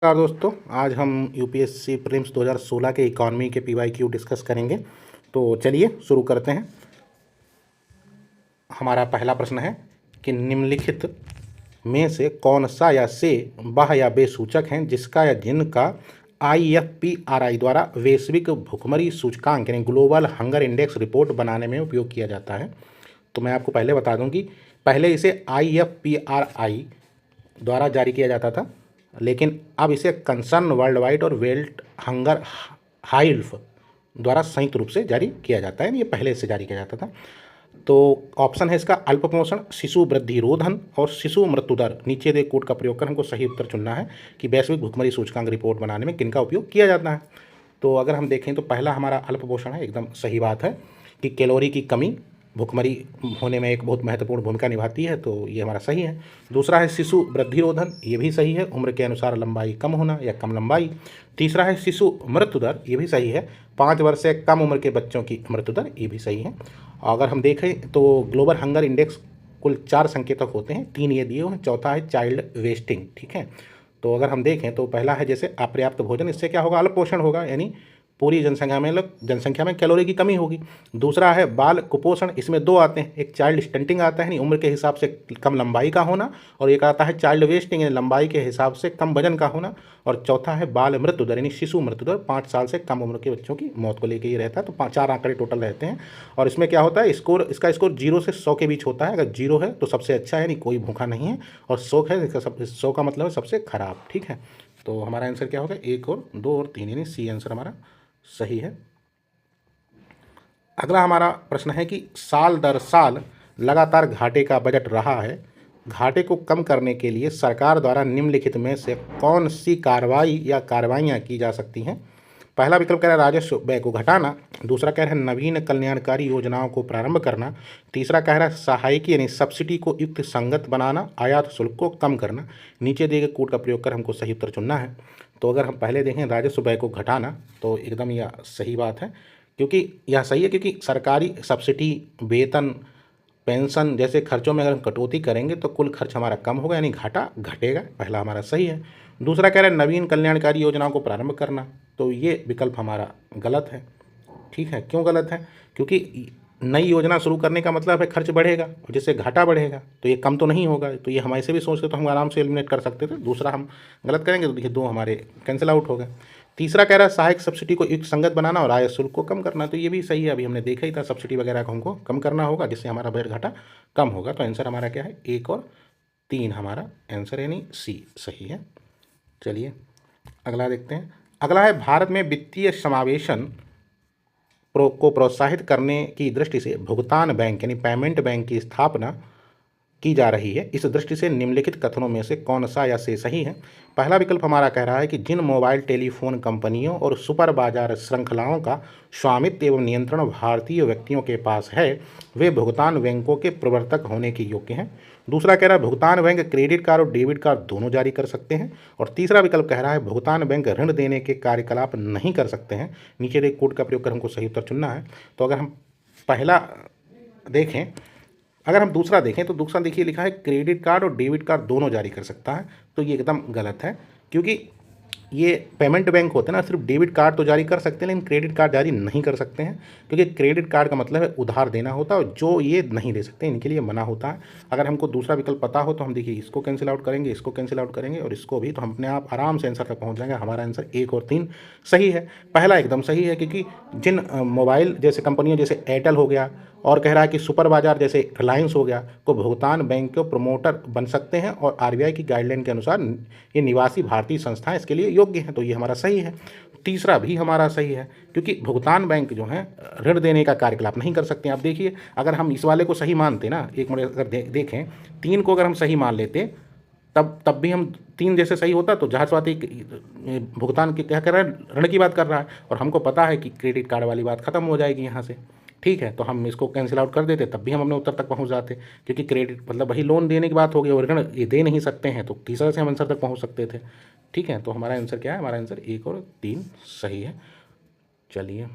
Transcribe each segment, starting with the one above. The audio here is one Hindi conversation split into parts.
नमस्कार दोस्तों, आज हम यूपीएससी प्रीलिम्स 2016 के इकॉनमी के पीवाईक्यू डिस्कस करेंगे। तो चलिए शुरू करते हैं। हमारा पहला प्रश्न है कि निम्नलिखित में से कौन सा या से वह या वे सूचक हैं जिसका या जिनका IFPRI द्वारा वैश्विक भुखमरी सूचकांक यानी ग्लोबल हंगर इंडेक्स रिपोर्ट बनाने में उपयोग किया जाता है। तो मैं आपको पहले बता दूं कि पहले इसे IFPRI द्वारा जारी किया जाता था, लेकिन अब इसे कंसर्न वर्ल्ड वाइड और वेल्ट हंगर हाइल्फ द्वारा संयुक्त रूप से जारी किया जाता है। ये पहले से जारी किया जाता था। तो ऑप्शन है इसका अल्प पोषण, शिशु वृद्धि रोधन और शिशु मृत्यु दर। नीचे दे कोड का प्रयोग कर हमको सही उत्तर चुनना है कि वैश्विक भुखमरी सूचकांक रिपोर्ट बनाने में किनका उपयोग किया जाता है। तो अगर हम देखें तो पहला हमारा अल्प पोषण है, एकदम सही बात है कि कैलोरी की कमी भुखमरी होने में एक बहुत महत्वपूर्ण भूमिका निभाती है, तो ये हमारा सही है। दूसरा है शिशु वृद्धि रोधन, ये भी सही है, उम्र के अनुसार लंबाई कम होना या कम लंबाई। तीसरा है शिशु मृत्यु दर, ये भी सही है, 5 वर्ष से कम उम्र के बच्चों की मृत्यु दर, ये भी सही है। अगर हम देखें तो ग्लोबल हंगर इंडेक्स कुल 4 संकेतक होते हैं, 3 ये दिए हुए हैं, चौथा है चाइल्ड वेस्टिंग। ठीक है, तो अगर हम देखें तो पहला है जैसे अपर्याप्त भोजन, इससे क्या होगा, अल्प पोषण होगा, यानी पूरी जनसंख्या में कैलोरी की कमी होगी। दूसरा है बाल कुपोषण, इसमें 2 आते हैं, एक चाइल्ड स्टंटिंग आता है यानी उम्र के हिसाब से कम लंबाई का होना, और एक आता है चाइल्ड वेस्टिंग यानी लंबाई के हिसाब से कम वजन का होना। और चौथा है बाल मृत्यु दर यानी शिशु मृत्यु दर, 5 साल से कम उम्र के बच्चों की मौत को लेकर ये रहता है। तो 4 आंकड़े टोटल रहते हैं, और इसमें क्या होता है, इसका स्कोर 0 से 100 के बीच होता है। अगर 0 है तो सबसे अच्छा है यानी कोई भूखा नहीं है, और 100 है, इसका 100 का मतलब है सबसे खराब। ठीक है, तो हमारा आंसर क्या होगा, 1 और 2 और 3 यानी सी आंसर हमारा सही है। अगला हमारा प्रश्न है कि साल दर साल लगातार घाटे का बजट रहा है, घाटे को कम करने के लिए सरकार द्वारा निम्नलिखित में से कौन सी कार्रवाई या कार्रवाइयाँ की जा सकती हैं। पहला विकल्प कह रहा है राजस्व व्यय को घटाना, दूसरा कह रहा है नवीन कल्याणकारी योजनाओं को प्रारंभ करना, तीसरा कह रहा है सहायकी यानी सब्सिडी को युक्त संगत बनाना, आयात शुल्क को कम करना। नीचे दिए गए कोड का प्रयोग कर हमको सही उत्तर चुनना है। तो अगर हम पहले देखें राजस्व व्यय को घटाना, तो एकदम यह सही बात है, क्योंकि यह सही है क्योंकि सरकारी सब्सिडी, वेतन, पेंशन जैसे खर्चों में अगर हम कटौती करेंगे तो कुल खर्च हमारा कम होगा यानी घाटा घटेगा। पहला हमारा सही है। दूसरा कह रहा है नवीन कल्याणकारी योजनाओं को प्रारंभ करना, तो ये विकल्प हमारा गलत है। ठीक है, क्यों गलत है, क्योंकि नई योजना शुरू करने का मतलब है खर्च बढ़ेगा और जिससे घाटा बढ़ेगा, तो ये कम तो नहीं होगा। तो ये हमारे से भी सोचते तो हम आराम से एलिमिनेट कर सकते थे। दूसरा हम गलत करेंगे तो देखिए 2 हमारे कैंसिल आउट हो गए। तीसरा कह रहा है सहायक सब्सिडी को युक्त संगत बनाना और आय शुल्क को कम करना, तो ये भी सही है। अभी हमने देखा ही था, सब्सिडी वगैरह को हमको कम करना होगा जिससे हमारा बजट घाटा कम होगा। तो आंसर हमारा क्या है, 1 और 3 हमारा आंसर यानी सी सही है। चलिए अगला देखते हैं। अगला है भारत में वित्तीय समावेशन को प्रोत्साहित करने की दृष्टि से भुगतान बैंक यानी पेमेंट बैंक की स्थापना की जा रही है। इस दृष्टि से निम्नलिखित कथनों में से कौन सा या से सही है। पहला विकल्प हमारा कह रहा है कि जिन मोबाइल टेलीफोन कंपनियों और सुपर बाजार श्रृंखलाओं का स्वामित्व एवं नियंत्रण भारतीय व्यक्तियों के पास है, वे भुगतान बैंकों के प्रवर्तक होने के योग्य हैं। दूसरा कह रहा है भुगतान बैंक क्रेडिट कार्ड और डेबिट कार्ड दोनों जारी कर सकते हैं। और तीसरा विकल्प कह रहा है भुगतान बैंक ऋण देने के कार्यकलाप नहीं कर सकते हैं। नीचे एक कोड का प्रयोग कर हमको सही उत्तर चुनना है। तो अगर हम पहला देखें, अगर हम दूसरा देखें तो दूसरा देखिए लिखा है क्रेडिट कार्ड और डेबिट कार्ड दोनों जारी कर सकता है, तो ये एकदम गलत है, क्योंकि ये पेमेंट बैंक होते हैं ना, सिर्फ डेबिट कार्ड तो जारी कर सकते हैं लेकिन क्रेडिट कार्ड जारी नहीं कर सकते हैं, क्योंकि क्रेडिट कार्ड का मतलब है उधार देना होता है और जो ये नहीं दे सकते इनके लिए मना होता है। अगर हमको दूसरा विकल्प पता हो तो हम देखिए इसको कैंसिल आउट करेंगे, इसको कैंसिल आउट करेंगे और इसको भी, तो हम अपने आप आराम से आंसर तक पहुँच जाएंगे। हमारा आंसर 1 और 3 सही है। पहला एकदम सही है, क्योंकि जिन मोबाइल जैसे कंपनियों जैसे एयरटेल हो गया और कह रहा है कि सुपर बाजार जैसे रिलायंस हो गया को भुगतान बैंक के प्रमोटर बन सकते हैं और आरबीआई की गाइडलाइन के अनुसार ये निवासी भारतीय संस्थाएं इसके लिए योग्य हैं, तो ये हमारा सही है। तीसरा भी हमारा सही है, क्योंकि भुगतान बैंक जो है ऋण देने का कार्यकलाप नहीं कर सकते हैं। आप देखिए अगर हम इस वाले को सही मानते ना, एक मिनट अगर देखें 3 को अगर हम सही मान लेते तब भी हम 3 जैसे सही होता, तो जहाँ बात भुगतान की क्या कर रहा है, ऋण की बात कर रहा है, और हमको पता है कि क्रेडिट कार्ड वाली बात खत्म हो जाएगी यहाँ से। ठीक है, तो हम इसको कैंसिल आउट कर देते, तब भी हम अपने उत्तर तक पहुंच जाते, क्योंकि क्रेडिट मतलब वही लोन देने की बात हो गई और ऋण ये दे नहीं सकते हैं, तो तीसरा से हम आंसर तक पहुंच सकते थे। ठीक है, तो हमारा आंसर क्या है, हमारा आंसर 1 और 3 सही है। चलिए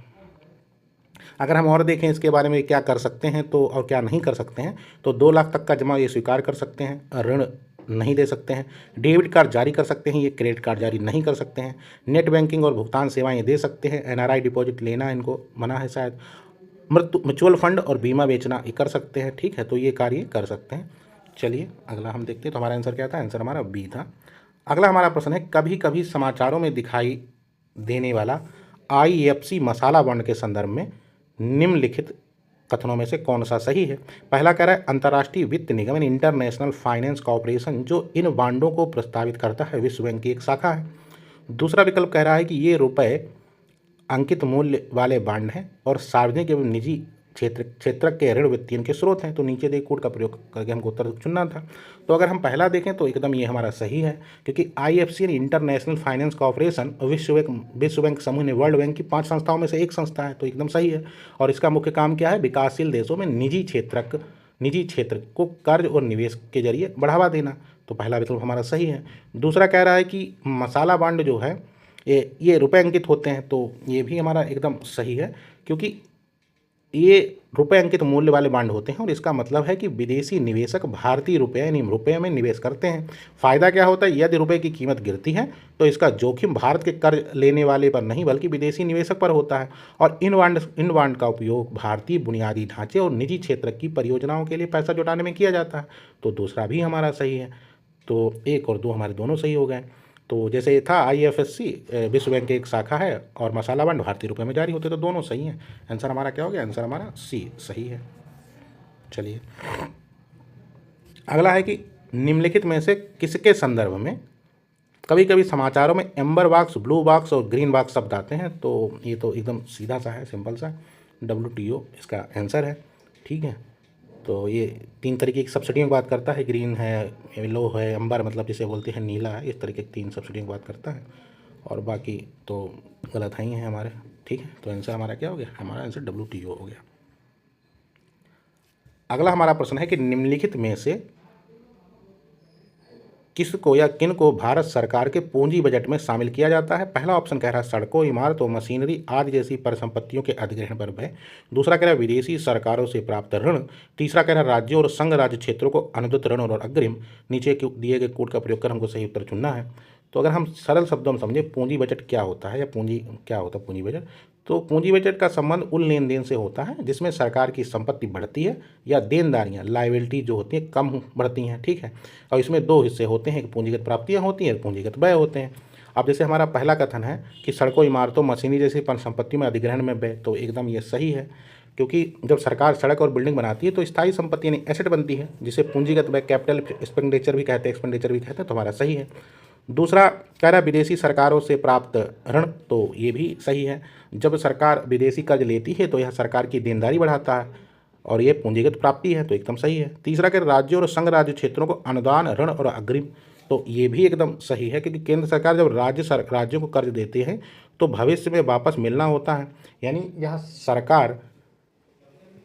अगर हम और देखें इसके बारे में क्या कर सकते हैं तो और क्या नहीं कर सकते हैं, तो 2 लाख तक का जमा ये स्वीकार कर सकते हैं, ऋण नहीं दे सकते हैं। डेबिट कार्ड जारी कर सकते हैं, ये क्रेडिट कार्ड जारी नहीं कर सकते हैं। नेट बैंकिंग और भुगतान सेवाएं दे सकते हैं। एनआरआई डिपॉजिट लेना इनको मना है शायद। म्यूचुअल फंड और बीमा बेचना ये कर सकते हैं, ठीक है, तो ये कार्य कर सकते हैं। चलिए अगला हम देखते हैं, तो हमारा आंसर क्या था? आंसर हमारा बी था। अगला हमारा प्रश्न है, कभी कभी समाचारों में दिखाई देने वाला आईएफसी मसाला बॉन्ड के संदर्भ में निम्नलिखित कथनों में से कौन सा सही है? पहला कह रहा है अंतर्राष्ट्रीय वित्त निगम इंटरनेशनल फाइनेंस कॉर्पोरेशन जो इन बांडों को प्रस्तावित करता है विश्व बैंक की एक शाखा है। दूसरा विकल्प कह रहा है कि ये रुपए अंकित मूल्य वाले बांड हैं और सार्वजनिक एवं निजी क्षेत्र के ऋण वित्तीयन के स्रोत हैं। तो नीचे दिए कोड का प्रयोग करके हमको उत्तर चुनना था। तो अगर हम पहला देखें तो एकदम ये हमारा सही है, क्योंकि आईएफसी इंटरनेशनल फाइनेंस कॉर्पोरेशन विश्व बैंक समूह ने वर्ल्ड बैंक की 5 संस्थाओं में से एक संस्था है, तो एकदम सही है। और इसका मुख्य काम क्या है? विकासशील देशों में निजी क्षेत्र को कर्ज और निवेश के जरिए बढ़ावा देना। तो पहला विकल्प हमारा सही है। दूसरा कह रहा है कि मसाला बांड जो है ये रुपए अंकित होते हैं, तो ये भी हमारा एकदम सही है, क्योंकि ये रुपए अंकित मूल्य वाले बांड होते हैं और इसका मतलब है कि विदेशी निवेशक भारतीय रुपये यानी रुपये में निवेश करते हैं। फायदा क्या होता है? यदि रुपये की कीमत गिरती है तो इसका जोखिम भारत के कर्ज लेने वाले पर नहीं बल्कि विदेशी निवेशक पर होता है। और इन बांड का उपयोग भारतीय बुनियादी ढांचे और निजी क्षेत्र की परियोजनाओं के लिए पैसा जुटाने में किया जाता है। तो दूसरा भी हमारा सही है। तो 1 और 2 हमारे दोनों सही हो गए। तो जैसे था आईएफएससी विश्व बैंक की एक शाखा है और मसाला बांड भारतीय रुपये में जारी होते, तो दोनों सही हैं। आंसर हमारा क्या हो गया? आंसर हमारा सी सही है। चलिए अगला है कि निम्नलिखित में से किसके संदर्भ में कभी कभी समाचारों में एम्बर बॉक्स, ब्लू बॉक्स और ग्रीन बॉक्स शब्द आते हैं? तो ये तो एकदम सीधा सा है, सिंपल सा, WTO इसका आंसर है, ठीक है। तो ये 3 तरीके की सब्सिडियों की बात करता है, ग्रीन है, येलो है, अंबर मतलब जिसे बोलते हैं नीला है, इस तरीके की 3 सब्सिडियों की बात करता है। और बाकी तो गलत ही हैं हमारे, ठीक है। तो आंसर हमारा क्या हो गया? हमारा आंसर WTO हो गया। अगला हमारा प्रश्न है कि निम्नलिखित में से किसको या किन को भारत सरकार के पूंजी बजट में शामिल किया जाता है? पहला ऑप्शन कह रहा है सड़कों, इमारतों, मशीनरी आदि जैसी परिसंपत्तियों के अधिग्रहण पर व्यय। दूसरा कह रहा है विदेशी सरकारों से प्राप्त ऋण। तीसरा कह रहा है राज्यों और संघ राज्य क्षेत्रों को अनुदान ऋण और अग्रिम। नीचे दिए गए कोड का प्रयोग कर हमको सही उत्तर चुनना है। तो अगर हम सरल शब्दों में समझे पूंजी बजट क्या होता है या पूंजी क्या होता है पूंजी बजट, तो पूंजी बजट का संबंध उन लेन देन से होता है जिसमें सरकार की संपत्ति बढ़ती है या देनदारियां लायबिलिटी जो होती हैं कम बढ़ती हैं, ठीक है। और इसमें 2 हिस्से होते हैं, पूंजीगत प्राप्तियां होती हैं, पूंजीगत व्यय होते हैं। अब जैसे हमारा पहला कथन है कि सड़कों, इमारतों, मशीनरी जैसी संपत्ति में अधिग्रहण में व्यय, तो एकदम ये सही है, क्योंकि जब सरकार सड़क और बिल्डिंग बनाती है तो स्थायी संपत्ति यानी एसेट बनती है, जिसे पूंजीगत व्यय कैपिटल एक्सपेंडिचर भी कहते हैं, तो हमारा सही है। दूसरा कह रहा है विदेशी सरकारों से प्राप्त ऋण, तो ये भी सही है। जब सरकार विदेशी कर्ज लेती है तो यह सरकार की देनदारी बढ़ाता है और ये पूंजीगत प्राप्ति है, तो एकदम सही है। तीसरा कह राज्यों और संघ राज्य क्षेत्रों को अनुदान, ऋण और अग्रिम, तो ये भी एकदम सही है, क्योंकि केंद्र सरकार जब राज्यों को कर्ज देते हैं तो भविष्य में वापस मिलना होता है, यानी यह सरकार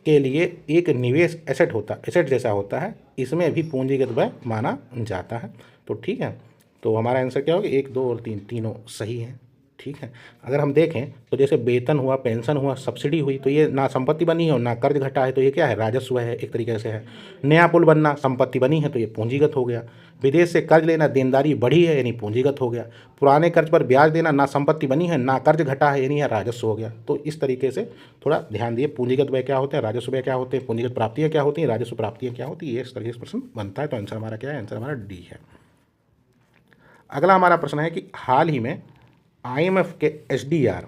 के लिए एक निवेश एसेट जैसा होता है, इसमें भी पूंजीगत व्यय माना जाता है। तो ठीक है, तो हमारा आंसर क्या होगा? 1, 2 और 3 तीनों सही हैं, ठीक है। अगर हम देखें तो जैसे वेतन हुआ, पेंशन हुआ, सब्सिडी हुई, तो ये ना संपत्ति बनी है और ना कर्ज घटा है, तो ये क्या है? राजस्व है, एक तरीके से है। नया पुल बनना संपत्ति बनी है तो ये पूंजीगत हो गया। विदेश से कर्ज लेना देनदारी बढ़ी है यानी पूंजीगत हो गया। पुराने कर्ज पर ब्याज देना ना संपत्ति बनी है ना कर्ज घटा है यानी यह राजस्व हो गया। तो इस तरीके से थोड़ा ध्यान दिए, पूंजीगत व्यय क्या होते हैं, राजस्व व्यय क्या होते हैं, पूंजीगत प्राप्तियाँ क्या होती हैं, राजस्व प्राप्तियाँ क्या होती है, ये इस तरीके से प्रश्न बनता है। तो आंसर हमारा क्या है? आंसर हमारा डी है। अगला हमारा प्रश्न है कि हाल ही में IMF के SDR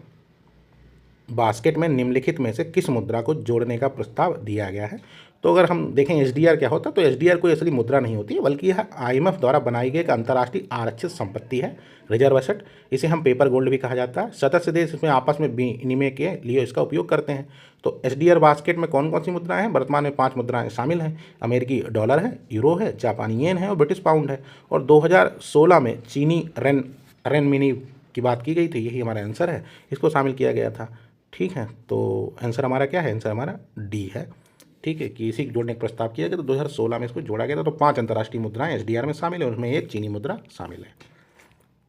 बास्केट में निम्नलिखित में से किस मुद्रा को जोड़ने का प्रस्ताव दिया गया है? तो अगर हम देखें SDR क्या होता है, तो SDR कोई असली मुद्रा नहीं होती है, बल्कि यह IMF द्वारा बनाई गई एक अंतर्राष्ट्रीय आरक्षित संपत्ति है, रिजर्व एसेट। इसे हम पेपर गोल्ड भी कहा जाता है। सदस्य देश इसमें आपस में विनिमय के लिए इसका उपयोग करते हैं। तो SDR बास्केट में कौन कौन सी मुद्राएं हैं? वर्तमान में 5 मुद्राएं शामिल हैं। अमेरिकी डॉलर है, यूरो है, जापानी येन है और ब्रिटिश पाउंड है। और 2016 में चीनी रेनमिनी की बात की गई थी, यही हमारा आंसर है, इसको शामिल किया गया था, ठीक है। तो आंसर हमारा क्या है? आंसर हमारा डी है, ठीक है, कि इसी को जोड़ने का प्रस्ताव किया गया। तो 2016 में इसको जोड़ा गया था। तो 5 अंतर्राष्ट्रीय मुद्राएं SDR में शामिल है, उसमें एक चीनी मुद्रा शामिल है।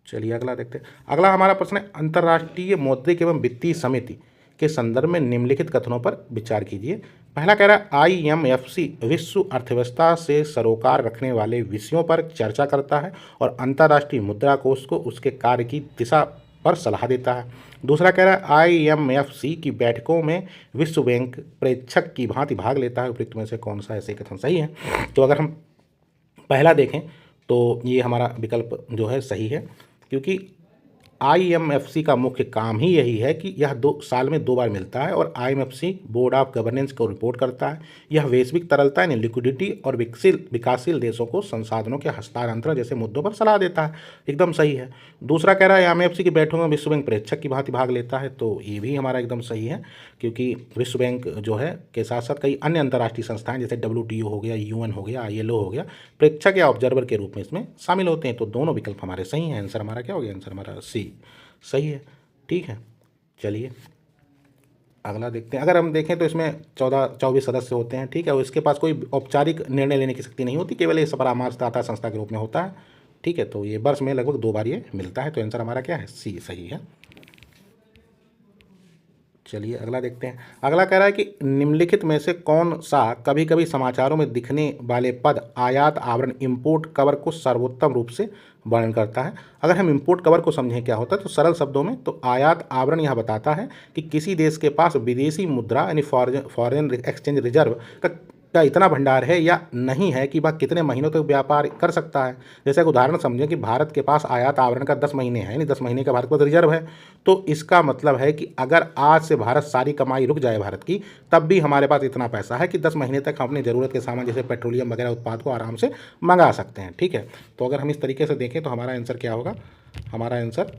चलिए अगला देखते हैं। अगला हमारा प्रश्न है अंतर्राष्ट्रीय मौद्रिक एवं वित्तीय समिति के संदर्भ में निम्नलिखित कथनों पर विचार कीजिए। पहला कह रहा है आईएमएफसी विश्व अर्थव्यवस्था से सरोकार रखने वाले विषयों पर चर्चा करता है और अंतर्राष्ट्रीय मुद्रा कोष को उसके कार्य की दिशा पर सलाह देता है। दूसरा कह रहा है आईएमएफसी की बैठकों में विश्व बैंक प्रेक्षक की भांति भाग लेता है। उपयुक्त में से कौन सा ऐसे कथन सही है? तो अगर हम पहला देखें तो ये हमारा विकल्प जो है सही है, क्योंकि आईएमएफसी का मुख्य काम ही यही है कि यह 2 साल में 2 बार मिलता है और आईएमएफसी बोर्ड ऑफ गवर्नेंस को रिपोर्ट करता है। यह वैश्विक तरलता यानी लिक्विडिटी और विकासशील देशों को संसाधनों के हस्तांतरण जैसे मुद्दों पर सलाह देता है। एकदम सही है। दूसरा कह रहा है आईएमएफसी की बैठकों में विश्व बैंक प्रेक्षक की भांति भाग लेता है, तो ये भी हमारा एकदम सही है, क्योंकि विश्व बैंक जो है के साथ साथ कई अन्य अंतर्राष्ट्रीय संस्थाएं जैसे WTO हो गया, UN हो गया, ILO हो गया, प्रेक्षक या ऑब्जर्वर के रूप में इसमें शामिल होते हैं। तो दोनों विकल्प हमारे सही हैं। आंसर हमारा क्या हो गया? आंसर हमारा सी सही है। ठीक है, चलिए अगला देखते हैं। अगर हम देखें तो इसमें 14-24 सदस्य होते हैं। ठीक है, और इसके पास कोई औपचारिक निर्णय लेने की शक्ति नहीं होती, केवल ये परामर्शदाता संस्था के रूप में होता है। ठीक है, तो ये वर्ष में लगभग 2 बार ये मिलता है। तो आंसर हमारा क्या है? सी सही है। चलिए अगला देखते हैं। अगला कह रहा है कि निम्नलिखित में से कौन सा कभी कभी समाचारों में दिखने वाले पद आयात आवरण इंपोर्ट कवर को सर्वोत्तम रूप से वर्णन करता है? अगर हम इंपोर्ट कवर को समझें क्या होता है, तो सरल शब्दों में तो आयात आवरण यह बताता है कि किसी देश के पास विदेशी मुद्रा यानी फॉरेन एक्सचेंज रिजर्व का इतना भंडार है या नहीं है कि वह कितने महीनों तक व्यापार कर सकता है। जैसे एक उदाहरण समझें कि भारत के पास आयात आवरण का 10 महीने है, यानी 10 महीने का भारत के पास रिजर्व है। तो इसका मतलब है कि अगर आज से भारत सारी कमाई रुक जाए भारत की, तब भी हमारे पास इतना पैसा है कि 10 महीने तक हम अपनी ज़रूरत के सामान जैसे पेट्रोलियम वगैरह उत्पाद को आराम से मंगा सकते हैं। ठीक है, तो अगर हम इस तरीके से देखें तो हमारा आंसर क्या होगा? हमारा आंसर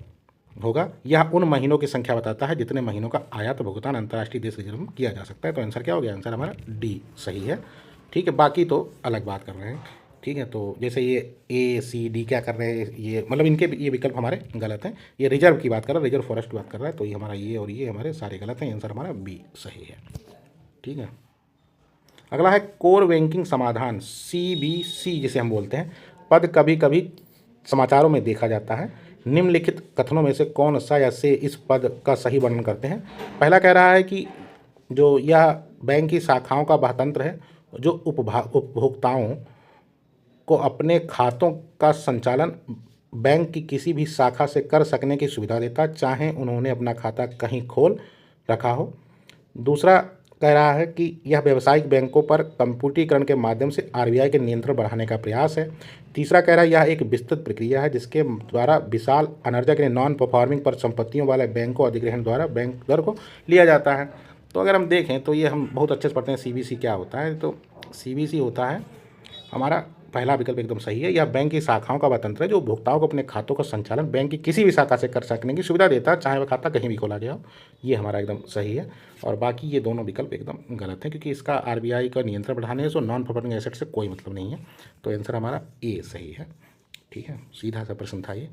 होगा, यह उन महीनों की संख्या बताता है जितने महीनों का आयात भुगतान अंतर्राष्ट्रीय देश रिजर्व में किया जा सकता है। तो आंसर क्या हो गया? आंसर हमारा डी सही है। ठीक है, बाकी तो अलग बात कर रहे हैं। ठीक है, तो जैसे ये ACD क्या कर रहे हैं, ये मतलब इनके ये विकल्प हमारे गलत हैं। ये रिजर्व की बात कर रहा है, रिजर्व फॉरेस्ट की बात कर रहा है, तो ये हमारा ये और ये हमारे सारे गलत हैं। आंसर हमारा बी सही है। ठीक है, अगला है कोर बैंकिंग समाधान CBC जिसे हम बोलते हैं पद कभी कभी समाचारों में देखा जाता है। निम्नलिखित कथनों में से कौन सा या से इस पद का सही वर्णन करते हैं? पहला कह रहा है कि जो यह बैंक की शाखाओं का वह तंत्र है जो उपभोक्ताओं को अपने खातों का संचालन बैंक की किसी भी शाखा से कर सकने की सुविधा देता, चाहे उन्होंने अपना खाता कहीं खोल रखा हो। दूसरा कह रहा है कि यह व्यावसायिक बैंकों पर कंप्यूटरीकरण के माध्यम से RBI के नियंत्रण बढ़ाने का प्रयास है। तीसरा कह रहा है यह एक विस्तृत प्रक्रिया है जिसके द्वारा विशाल अनर्जक यानी नॉन परफॉर्मिंग पर संपत्तियों वाले बैंकों अधिग्रहण द्वारा बैंक दर को लिया जाता है। तो अगर हम देखें तो ये हम बहुत अच्छे से पढ़ते हैं CBC क्या होता है। तो CBC होता है हमारा पहला विकल्प एकदम सही है। यह बैंक की शाखाओं का वह तंत्र है जो उपभोक्ताओं को अपने खातों का संचालन बैंक की किसी भी शाखा से कर सकने की सुविधा देता है, चाहे वह खाता कहीं भी खोला गया हो। ये हमारा एकदम सही है। और बाकी ये दोनों विकल्प एकदम गलत है, क्योंकि इसका RBI का नियंत्रण बढ़ाने से नॉन परफॉर्मिंग एसेट से कोई मतलब नहीं है। तो आंसर हमारा ए सही है। ठीक है, सीधा सा प्रश्न था ये।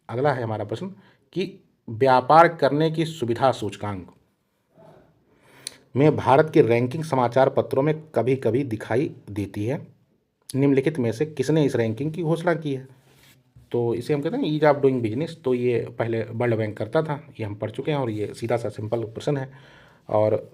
अगला है हमारा प्रश्न कि व्यापार करने की सुविधा सूचकांक में भारत की रैंकिंग समाचार पत्रों में कभी कभी दिखाई देती है। निम्नलिखित में से किसने इस रैंकिंग की घोषणा की है? तो इसे हम कहते हैं ईज ऑफ डूइंग बिजनेस। तो ये पहले वर्ल्ड बैंक करता था, ये हम पढ़ चुके हैं, और ये सीधा सा सिंपल प्रश्न है। और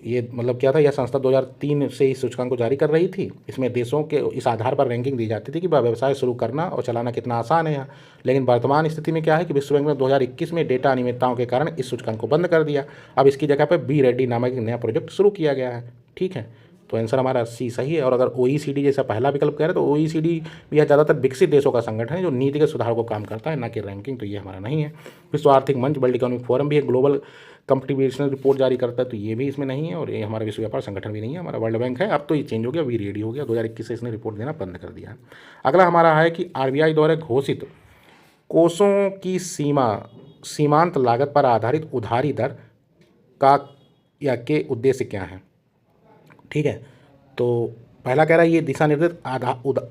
ये मतलब क्या था, यह संस्था 2003 से इस सूचकांक को जारी कर रही थी। इसमें देशों के इस आधार पर रैंकिंग दी जाती थी कि व्यवसाय शुरू करना और चलाना कितना आसान है यहाँ। लेकिन वर्तमान स्थिति में क्या है कि विश्व बैंक ने 2021 में डेटा अनियमितताओं के कारण इस सूचकांक को बंद कर दिया। अब इसकी जगह पर बी रेड्डी नामक एक नया प्रोजेक्ट शुरू किया गया है। ठीक है, तो आंसर हमारा सी सही है। और अगर OECD जैसा पहला विकल्प कह रहे तो OECD भी यह ज़्यादातर विकसित देशों का संगठन है जो नीति के सुधार को काम करता है, ना कि रैंकिंग। तो ये हमारा नहीं है। विश्व आर्थिक मंच वर्ल्ड इकोनॉमिक फोरम भी एक ग्लोबल कंपटीशनल रिपोर्ट जारी करता है, तो ये भी इसमें नहीं है। और ये हमारा विश्व व्यापार संगठन भी नहीं है, हमारा वर्ल्ड बैंक है। अब तो ये चेंज हो गया, वी रेडी हो गया, 2021 से इसने रिपोर्ट देना बंद कर दिया है। अगला हमारा है कि RBI द्वारा घोषित कोषों की सीमांत लागत पर आधारित उधारी दर का या के उद्देश्य क्या है? ठीक है, तो पहला कह रहा है ये दिशा निर्देश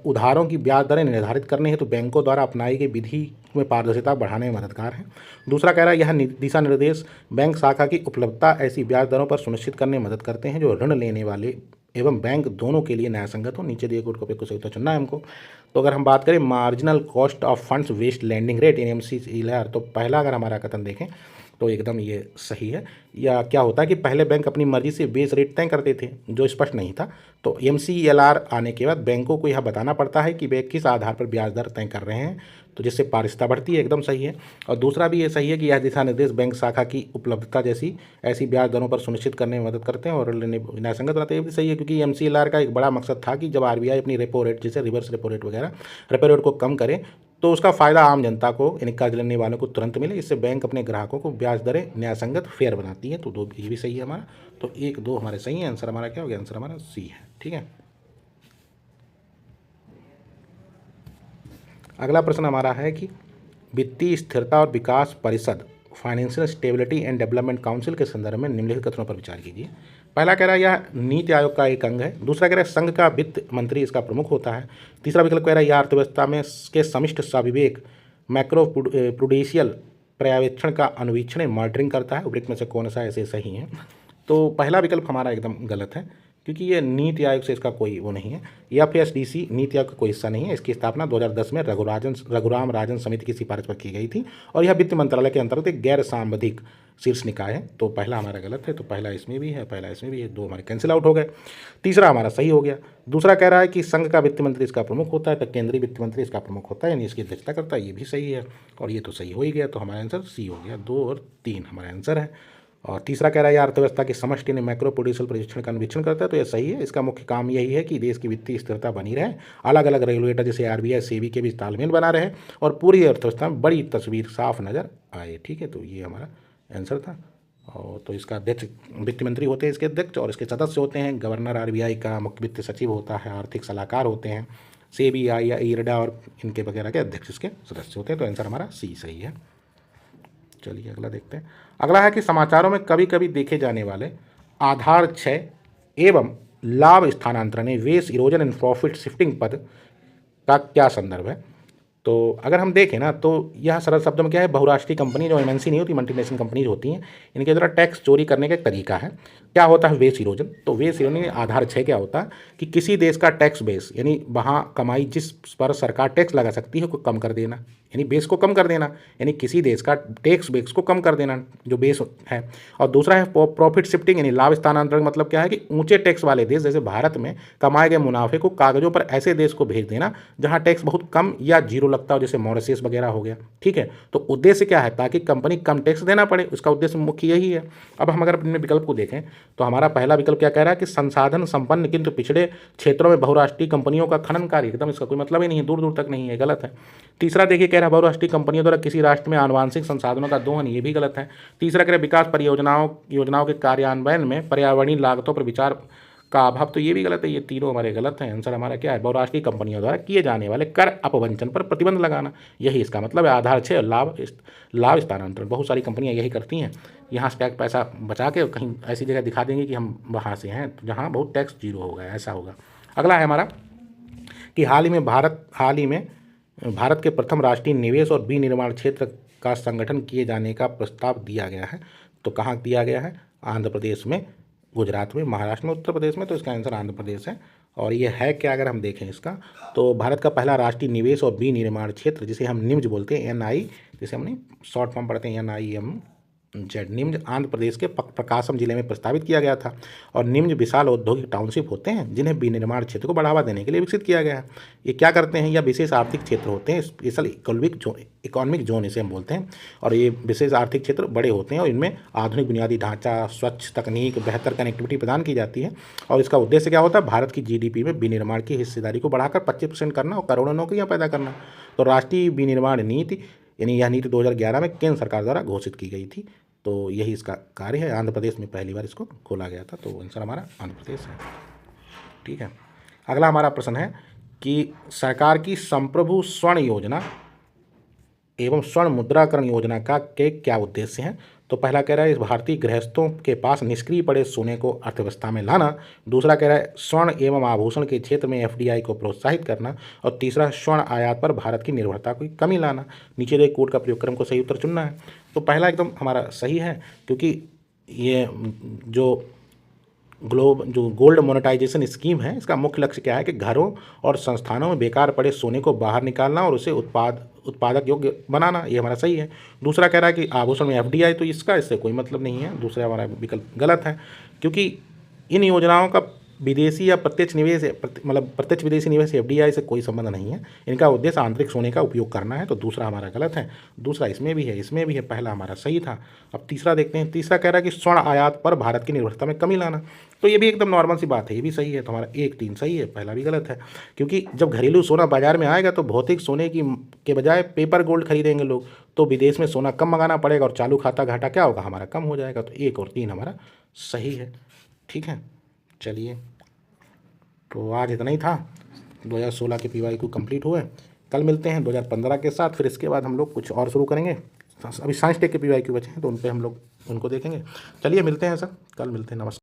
उधारों की ब्याज दरें निर्धारित करने हेतु बैंकों द्वारा अपनाई गई विधि में पारदर्शिता बढ़ाने में मददगार है। दूसरा कह रहा है यह दिशा निर्देश बैंक शाखा की उपलब्धता ऐसी ब्याज दरों पर सुनिश्चित करने में मदद करते हैं जो ऋण लेने वाले एवं बैंक दोनों के लिए न्यायसंगत हो। नीचे दिए कोड को सही चुनना है हमको। तो अगर हम बात करें marginal cost of funds based lending rate NMC, तो पहला अगर हमारा कथन देखें तो एकदम ये सही है। या क्या होता है कि पहले बैंक अपनी मर्जी से बेस रेट तय करते थे जो स्पष्ट नहीं था, तो MCLR आने के बाद बैंकों को यह बताना पड़ता है कि वे किस आधार पर ब्याज दर तय कर रहे हैं, तो जिससे पारदर्शिता बढ़ती है, एकदम सही है। और दूसरा भी ये सही है कि यह दिशा निर्देश बैंक शाखा की उपलब्धता जैसी ऐसी ब्याज दरों पर सुनिश्चित करने में मदद करते हैं और न्यायसंगत बनाते हैं। ये भी सही है, क्योंकि MCLR का एक बड़ा मकसद था कि जब RBI अपनी रेपो रेट जैसे रिवर्स रेपो रेट वगैरह रेपो रेट को कम करे तो उसका फ़ायदा आम जनता को यानी कर्ज लेने वालों को तुरंत मिले। इससे बैंक अपने ग्राहकों को ब्याज दरें न्यायसंगत फेयर बनाती है। तो दो ये भी सही है हमारा। तो 1 2 हमारे सही है। आंसर हमारा क्या हो गया? आंसर हमारा सी है। ठीक है। अगला प्रश्न हमारा है कि वित्तीय स्थिरता और विकास परिषद financial stability and development council के संदर्भ में निम्नलिखित कथनों पर विचार कीजिए। पहला कह रहा है यह नीति आयोग का एक अंग है। दूसरा कह रहा है संघ का वित्त मंत्री इसका प्रमुख होता है। तीसरा विकल्प कह रहा है यह अर्थव्यवस्था में के समिष्ट स्वाभिवेक मैक्रो प्रूडेंशियल पर्यवेक्षण का अनुवीक्षण मॉनिटरिंग करता है। उपरोक्त में से कौन सा ऐसे सही है? तो पहला विकल्प हमारा एकदम गलत है, क्योंकि ये नीति आयोग से इसका कोई वो नहीं है। FSDC नीति आयोग का कोई हिस्सा नहीं है। इसकी स्थापना 2010 में रघुराम राजन समिति की सिफारिश पर की गई थी और यह वित्त मंत्रालय के अंतर्गत एक गैर सांविधिक शीर्ष निकाय है। तो पहला हमारा गलत है। तो पहला इसमें भी है, पहला इसमें भी है, 2 हमारे कैंसिल आउट हो गए। तीसरा हमारा सही हो गया। दूसरा कह रहा है कि संघ का वित्त मंत्री इसका प्रमुख होता है, तो केंद्रीय वित्त मंत्री इसका प्रमुख होता है, यानी इसकी अध्यक्षता करता है। ये भी सही है और ये तो सही हो ही गया। तो हमारा आंसर सी हो गया। 2 और 3 हमारा आंसर है। और तीसरा कह रहा है अर्थव्यवस्था की समष्टि ने मैक्रो प्रूडेंशियल परीक्षण का निरीक्षण करता है। तो यह सही है। इसका मुख्य काम यही है कि देश की वित्तीय स्थिरता बनी रहे, अलग अलग रेगुलेटर जैसे RBI सेबी के बीच तालमेल बना रहे और पूरी अर्थव्यवस्था में बड़ी तस्वीर साफ नजर आए। ठीक है। तो ये हमारा आंसर था। और तो इसका अध्यक्ष वित्त मंत्री होते हैं, इसके अध्यक्ष, और इसके सदस्य होते हैं गवर्नर RBI का, मुख्य वित्त सचिव होता है, आर्थिक सलाहकार होते हैं, सेबी या IRDA और इनके वगैरह के अध्यक्ष इसके सदस्य होते हैं। तो आंसर हमारा सी सही है। चलिए अगला देखते हैं। अगला है कि समाचारों में कभी कभी देखे जाने वाले आधार क्षय एवं लाभ स्थानांतरण वेस इरोजन एंड प्रॉफिट शिफ्टिंग पद का क्या संदर्भ है? तो अगर हम देखें ना, तो यह सरल शब्दों में क्या है, बहुराष्ट्रीय कंपनी जो MNC नहीं होती, मल्टीनेशनल कंपनीज होती हैं, इनके द्वारा टैक्स चोरी करने का एक तरीका है। क्या होता है वेस इरोजन? तो वेस इरोजन आधार क्षय क्या होता है कि किसी देश का टैक्स बेस यानी वहाँ कमाई जिस पर सरकार टैक्स लगा सकती है को कम कर देना, यानी बेस को कम कर देना, यानी किसी देश का टैक्स बेस को कम कर देना जो बेस है। और दूसरा है प्रॉफिट शिफ्टिंग यानी लाभ स्थानांतरण। मतलब क्या है कि ऊंचे टैक्स वाले देश जैसे भारत में कमाए गए मुनाफे को कागजों पर ऐसे देश को भेज देना जहां टैक्स बहुत कम या जीरो लगता हो, जैसे मॉरिशस वगैरह हो गया। ठीक है। तो उद्देश्य क्या है? ताकि कंपनी कम टैक्स देना पड़े, उसका उद्देश्य मुख्य यही है। अब हम अगर अपने विकल्प को देखें तो हमारा पहला विकल्प क्या कह रहा है कि संसाधन संपन्न किंतु पिछड़े क्षेत्रों में बहुराष्ट्रीय कंपनियों का खनन कार्य, एकदम इसका कोई मतलब ही नहीं है, दूर दूर तक नहीं है, गलत है। तीसरा देखिए कह रहा है बहुराष्ट्रीय कंपनियों द्वारा किसी राष्ट्र में आनुवांशिक संसाधनों का दोहन, ये भी गलत है। तीसरा कह रहा है विकास योजनाओं के कार्यान्वयन में पर्यावरणीय लागतों पर विचार का अभाव, तो ये भी गलत है। ये तीनों हमारे गलत हैं। आंसर हमारा क्या है? बहुराष्ट्रीय कंपनियों द्वारा किए जाने वाले कर अपवंचन पर प्रतिबंध लगाना, यही इसका मतलब है। आधार क्षय लाभ स्थानांतरण बहुत सारी कंपनियां यही करती हैं, यहाँ से टैक्स पैसा बचा के कहीं ऐसी जगह दिखा देंगे कि हम वहाँ से हैं जहाँ बहुत टैक्स जीरो होगा, ऐसा होगा। अगला है हमारा कि हाल ही में भारत के प्रथम राष्ट्रीय निवेश और विनिर्माण क्षेत्र का संगठन किए जाने का प्रस्ताव दिया गया है। तो कहाँ दिया गया है? आंध्र प्रदेश में, गुजरात में, महाराष्ट्र में, उत्तर प्रदेश में। तो इसका आंसर आंध्र प्रदेश है। और ये है क्या अगर हम देखें इसका, तो भारत का पहला राष्ट्रीय निवेश और विनिर्माण क्षेत्र जिसे हम निम्ज बोलते हैं, NI, जिसे हमने शॉर्ट फॉर्म पढ़ते हैं NIMZ, निम्ज आंध्र प्रदेश के प्रकाशम जिले में प्रस्तावित किया गया था। और निम्ज विशाल औद्योगिक टाउनशिप होते हैं जिन्हें विनिर्माण क्षेत्र को बढ़ावा देने के लिए विकसित किया गया है। ये क्या करते हैं? यह विशेष आर्थिक क्षेत्र होते हैं, स्पेशल इकोनॉमिक जोन इसे हम बोलते हैं। और ये विशेष आर्थिक क्षेत्र बड़े होते हैं और इनमें आधुनिक बुनियादी ढांचा, स्वच्छ तकनीक, बेहतर कनेक्टिविटी प्रदान की जाती है। और इसका उद्देश्य क्या होता है? भारत की GDP में विनिर्माण की हिस्सेदारी को बढ़ाकर 25% करना और करोड़ों नौकरियां पैदा करना। तो राष्ट्रीय विनिर्माण नीति यानी यह नीति 2011 में केंद्र सरकार द्वारा घोषित की गई थी। तो यही इसका कार्य है। आंध्र प्रदेश में पहली बार इसको खोला गया था। तो आंसर हमारा आंध्र प्रदेश है। ठीक है। अगला हमारा प्रश्न है कि सरकार की संप्रभु स्वर्ण योजना एवं स्वर्ण मुद्राकरण योजना का के क्या उद्देश्य हैं? तो पहला कह रहा है इस भारतीय गृहस्थों के पास निष्क्रिय पड़े सोने को अर्थव्यवस्था में लाना। दूसरा कह रहा है स्वर्ण एवं आभूषण के क्षेत्र में FDI को प्रोत्साहित करना। और तीसरा स्वर्ण आयात पर भारत की निर्भरता को कमी लाना। नीचे दे कोड का प्रयोग कर हमको सही उत्तर चुनना है। तो पहला एकदम हमारा सही है, क्योंकि ये जो जो गोल्ड मोनेटाइजेशन स्कीम है, इसका मुख्य लक्ष्य क्या है कि घरों और संस्थानों में बेकार पड़े सोने को बाहर निकालना और उसे उत्पादक योग्य बनाना। ये हमारा सही है। दूसरा कह रहा है कि आभूषण में एफडीआई, तो इससे कोई मतलब नहीं है, दूसरा हमारा विकल्प गलत है, क्योंकि इन योजनाओं का विदेशी या प्रत्यक्ष निवेश मतलब प्रत्यक्ष विदेशी निवेश एफडीआई से कोई संबंध नहीं है। इनका उद्देश्य आंतरिक सोने का उपयोग करना है, तो दूसरा हमारा गलत है। दूसरा इसमें भी है, इसमें भी है, पहला हमारा सही था। अब तीसरा देखते हैं। तीसरा कह रहा है कि स्वर्ण आयात पर भारत की निर्भरता में कमी लाना, तो ये भी एकदम नॉर्मल सी बात है, ये भी सही है। तो हमारा 1, 3 सही है, पहला भी गलत है, क्योंकि जब घरेलू सोना बाजार में आएगा तो भौतिक सोने के बजाय पेपर गोल्ड खरीदेंगे लोग, तो विदेश में सोना कम मंगाना पड़ेगा और चालू खाता घाटा क्या होगा, हमारा कम हो जाएगा। तो 1 और 3 हमारा सही है। ठीक है, चलिए, तो आज इतना ही था। 2016 के पीवाईक्यू कंप्लीट हुए। कल मिलते हैं 2015 के साथ, फिर इसके बाद हम लोग कुछ और शुरू करेंगे। अभी साइंस टेक के पीवाईक्यू बचे हैं, तो उन पे हम लोग उनको देखेंगे। चलिए मिलते हैं सर, कल मिलते हैं, नमस्कार।